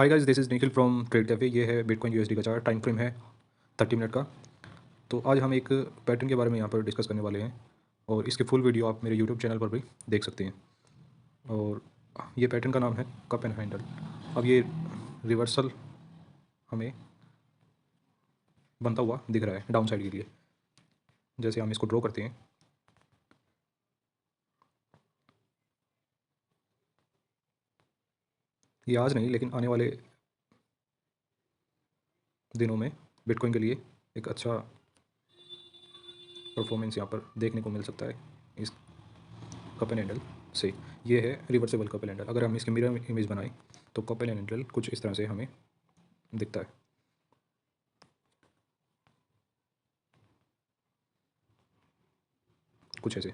Hi guys, this is Nikhil from trade cafe. ये है bitcoin USD का चार्ट। टाइम फ्रेम है 30 मिनट का। तो आज हम एक पैटर्न के बारे में यहाँ पर डिस्कस करने वाले हैं और इसके फुल वीडियो आप मेरे यूट्यूब चैनल पर भी देख सकते हैं। और ये पैटर्न का नाम है कप एंड हैंडल। अब ये रिवर्सल हमें बनता हुआ दिख रहा है डाउन साइड के लिए। जैसे हम इसको ड्रॉ करते हैं, ये आज नहीं लेकिन आने वाले दिनों में बिटकॉइन के लिए एक अच्छा परफॉर्मेंस यहाँ पर देखने को मिल सकता है इस कप एंड हैंडल से। ये है रिवर्सेबल कप एंड हैंडल। अगर हम इसकी मिरर इमेज बनाएं तो कप एंड हैंडल कुछ इस तरह से हमें दिखता है, कुछ ऐसे।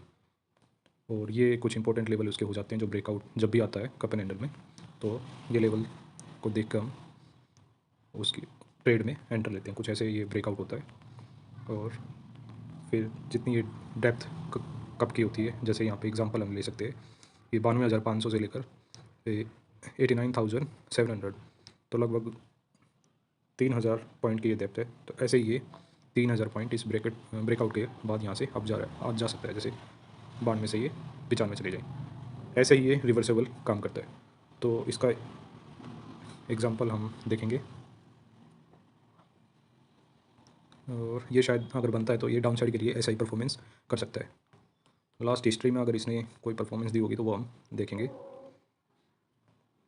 और ये कुछ इंपॉर्टेंट लेवल उसके हो जाते हैं जो ब्रेकआउट जब भी आता है कप एंड हैंडल में। तो ये लेवल को देख कर हम उसकी ट्रेड में एंटर लेते हैं। कुछ ऐसे ये ब्रेकआउट होता है और फिर जितनी ये डेप्थ कप की होती है, जैसे यहाँ पे एग्जांपल हम ले सकते हैं कि 92,500 से लेकर 89,700, तो लगभग 3,000 पॉइंट की ये डेप्थ है। तो ऐसे ही ये 3,000 पॉइंट इस ब्रेकआउट के बाद यहाँ से अब जा रहा है, आज जा सकता है। जैसे 92 से ये 95 चले जाए, ऐसे ही ये रिवर्सेबल काम करता है। तो इसका एग्जांपल हम देखेंगे और ये शायद अगर बनता है तो ये डाउन साइड के लिए ऐसा ही परफॉर्मेंस कर सकता है। लास्ट हिस्ट्री में अगर इसने कोई परफॉर्मेंस दी होगी तो वो हम देखेंगे।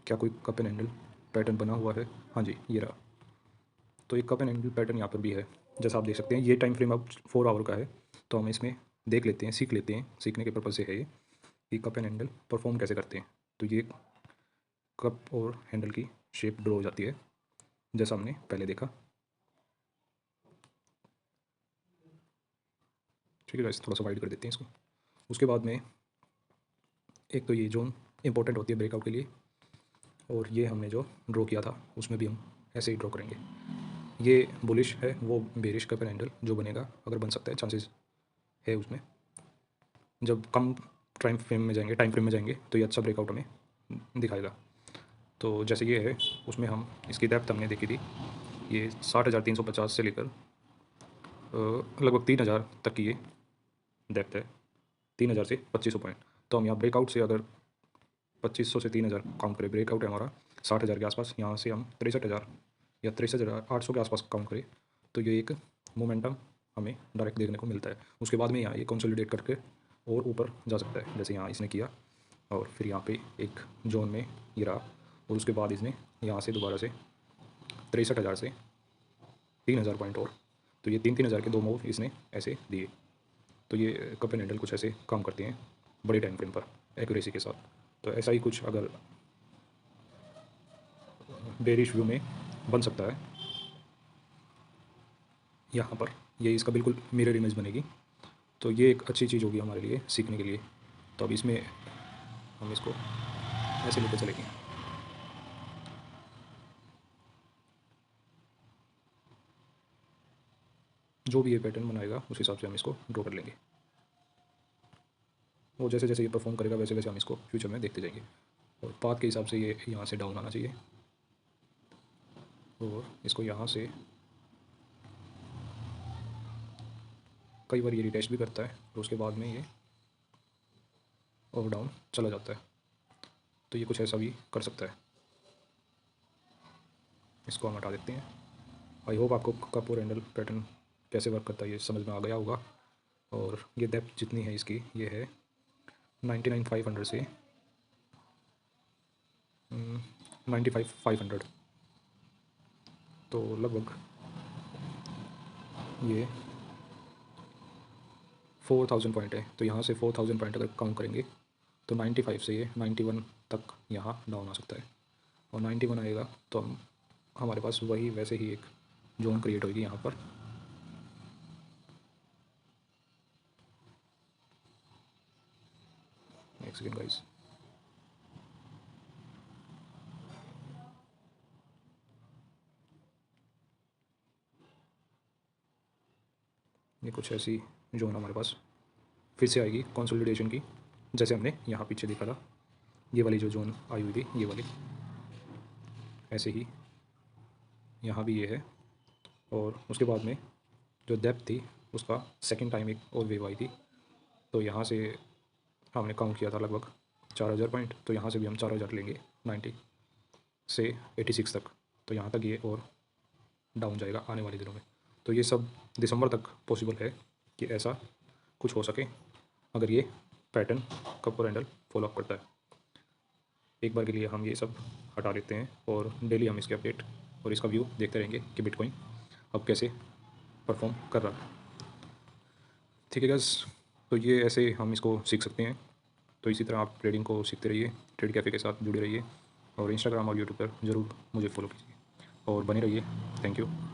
क्या कोई कप एंड हैंडल पैटर्न बना हुआ है? हाँ जी, ये रहा। तो एक कप एंड हैंडल पैटर्न यहाँ पर भी है, जैसा आप देख सकते हैं। ये टाइम फ्रेम अब 4 आवर का है, तो हम इसमें देख लेते हैं, सीख लेते हैं। सीखने के पर्पज़ से है ये कि कप एंड हैंडल परफॉर्म कैसे करते हैं। तो ये कप और हैंडल की शेप ड्रॉ हो जाती है, जैसा हमने पहले देखा। ठीक है गाइस, थोड़ा सा वाइड कर देते हैं इसको। उसके बाद में एक तो ये जोन इंपॉर्टेंट होती है ब्रेकआउट के लिए, और ये हमने जो ड्रॉ किया था उसमें भी हम ऐसे ही ड्रॉ करेंगे। ये बुलिश है, वो बेरिश कप एंड हैंडल जो बनेगा, अगर बन सकता है, चांसेस है उसमें। जब कम टाइम फ्रेम में जाएंगे तो ये अच्छा ब्रेकआउट हमें दिखाएगा। तो जैसे ये है, उसमें हम इसकी डेप्थ हमने देखी थी, ये 60,350 से लेकर लगभग 3,000 तक की ये डेप्थ है। 3,000 से 2,500 पॉइंट। तो हम यहाँ ब्रेकआउट से अगर 2,500 से 3,000 काउंट करें, ब्रेकआउट है हमारा 60,000 के आसपास, यहाँ से हम 63,000 या 63,800 के आसपास काउंट करें, तो ये एक मोमेंटम हमें डायरेक्ट देखने को मिलता है। उसके बाद में यहाँ ये कंसोलिडेट करके और ऊपर जा सकता है, जैसे यहाँ इसने किया, और फिर यहाँ पे एक जोन में ये रहा, और उसके बाद इसने यहाँ से दोबारा से 63,000 से 3,000 पॉइंट और, तो ये 3,000 के दो मूव इसने ऐसे दिए। तो ये कप एंड हैंडल कुछ ऐसे काम करते हैं बड़े टाइम फ्रेम पर एक्यूरेसी के साथ। तो ऐसा ही कुछ अगर बेरिश व्यू में बन सकता है, यहाँ पर ये इसका बिल्कुल मिरर इमेज बनेगी। तो ये एक अच्छी चीज़ होगी हमारे लिए सीखने के लिए। तो अब इसमें हम इसको ऐसे लेकर चलेंगे। जो भी ये पैटर्न बनाएगा उस हिसाब से हम इसको ड्रॉ कर लेंगे, और जैसे जैसे ये परफॉर्म करेगा वैसे वैसे हम इसको फ्यूचर में देखते जाएंगे। और पाथ के हिसाब से ये यहाँ से डाउन आना चाहिए, और इसको यहाँ से कई बार ये रिटेस्ट भी करता है, और उसके बाद में ये और डाउन चला जाता है। तो ये कुछ ऐसा भी कर सकता है। इसको हम हटा देते हैं। आई होप आपको कप और हैंडल पैटर्न कैसे वर्क करता है ये समझ में आ गया होगा। और ये डेप्थ जितनी है इसकी, ये है 99,500 से 95,500। तो लगभग ये 4,000 पॉइंट है। तो यहाँ से 4,000 पॉइंट अगर काउंट करेंगे तो 95 से ये 91 तक यहाँ डाउन आ सकता है, और 91 आएगा तो हम हमारे पास वही वैसे ही एक जोन क्रिएट होगी यहाँ पर। एक सेकेंड गाइस, ये कुछ ऐसी जोन हमारे पास फिर से आएगी कंसोलिडेशन की, जैसे हमने यहाँ पीछे देखा था। ये वाली जो जोन आई हुई थी, ये वाली, ऐसे ही यहाँ भी ये है। और उसके बाद में जो डेप्थ थी उसका सेकंड टाइम एक और वेव आई थी, तो यहाँ से हमने काउंट किया था लगभग 4000 पॉइंट, तो यहाँ से भी हम 4000 लेंगे 90 से 86 तक, तो यहाँ तक ये और डाउन जाएगा आने वाले दिनों में। तो ये सब दिसंबर तक पॉसिबल है कि ऐसा कुछ हो सके अगर ये पैटर्न कप और हैंडल फॉलो अप करता है। एक बार के लिए हम ये सब हटा लेते हैं और डेली हम इसके अपडेट और इसका व्यू देखते रहेंगे कि बिटकॉइन अब कैसे परफॉर्म कर रहा है। ठीक है गाइस, तो ये ऐसे हम इसको सीख सकते हैं। तो इसी तरह आप ट्रेडिंग को सीखते रहिए, ट्रेड कैफ़े के साथ जुड़े रहिए और इंस्टाग्राम और यूट्यूब पर ज़रूर मुझे फॉलो कीजिए और बने रहिए। Thank you.